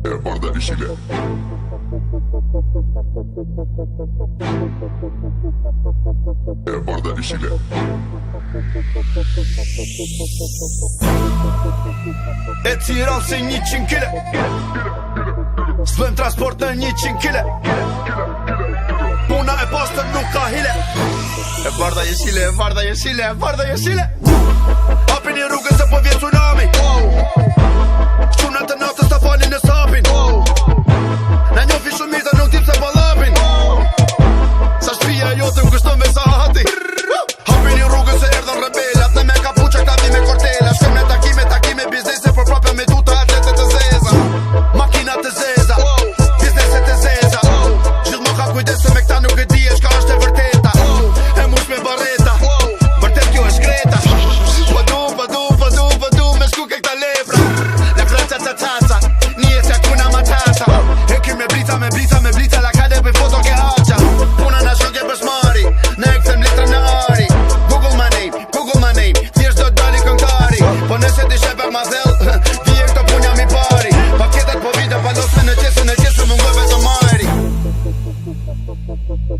E bardha ishile. E bardha ishile. E Tiran si 100 kile. S'bëm transport në 100 kile. Puna e postën nuk ka hile. E bardha jeshile, e bardha jeshile, e bardha jeshile. Hapin i rrugën se po vjen tsunami. Qunat të natës të falin në sapin. Na njofi shumë mirë dhe nuk dim se balapin. Sa shpia jote më kushton me sa hati. Hapin i rrugën se erdhën rebelat. Në me kapuqa këta vi me kortela. Shkëm në takime biznese. Por prapë me tuta atletet të zeza. Makinat të zeza, bizneset të zeza. Gjithmo ka kujdese me këta nuk e di e shka është e vërteta. E mush me bareta, vërtet kjo është greta. Padu me shku ke këta lepra. Le fraca caca, nije se kuna matata. E ky me blica la kade për foto ke haqa. Puna na shoke për shmari, ne e këtëm letra në ari. Google my name, thjesht do dali këngtari. Po nëse ti sheper ma dhell, vije këto punja mi pari. Paketat po vide pa losme në qesë më ngove të mari.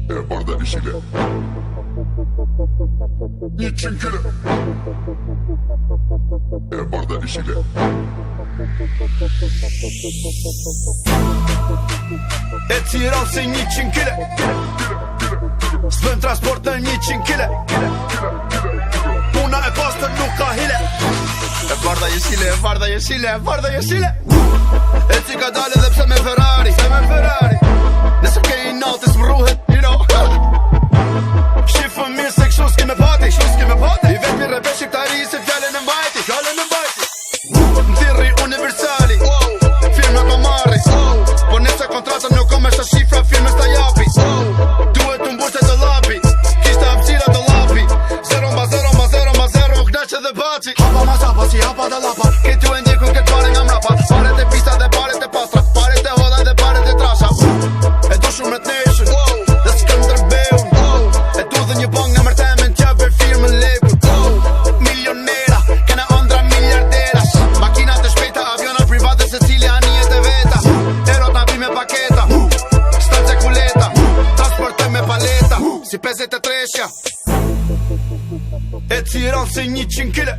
E bardha ishile. 100 kile. E bardha ishile. E Tiran si 100 kile. S'bëm transport në 100 kile. Puna e postën nuk ka hile. E bardha jeshile, e bardha jeshile, e bardha jeshile. E ci ka dale dhe pse me Ferrari. Nëse ke i natës më ruhet, you know. Shifën mirë se kështu s'ki me pati. I vetëmi rebe shqiptari se fjallën e mbajti. Në thirri universali, firme pa marri. Po nëse kontratën nuk kom eshte shifra, firme s'ta japi. Duhet të mbushte të lapi, kishte hapsira të lapi. 0-0 knaqe dhe baci. Hapa ma qapa si hapa dhe lapa. Këtë ju e ndjeku këtë pare nga mrapa. Paret e pista dhe paret e pastra. Paret e hoda dhe paret e trasha. E du shumë të nation, dhe s'këm dërbeun. E du dhe një bang në mërtemen tja për firmën lebun. Milionera, kena ondra miliarderas. Makinat e shpejta, avionat private se cili anijet e veta. Erot na vi me paketa, stënce kuleta. Transportoj me paleta, si 53-shja. E Tiran si 100 kile.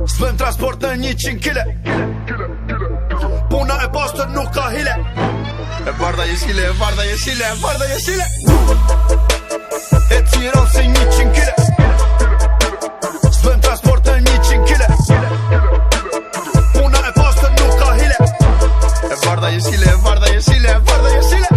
S'bëm transport në 100 kile. Puna e postën nuk ka hile. E bardha jeshile, e bardha jeshile, e bardha jeshile. E Tiran si 100 kile. S'bëm transport në 100 kile. Puna e postën nuk ka hile. E bardha jeshile, e bardha jeshile, e bardha jeshile.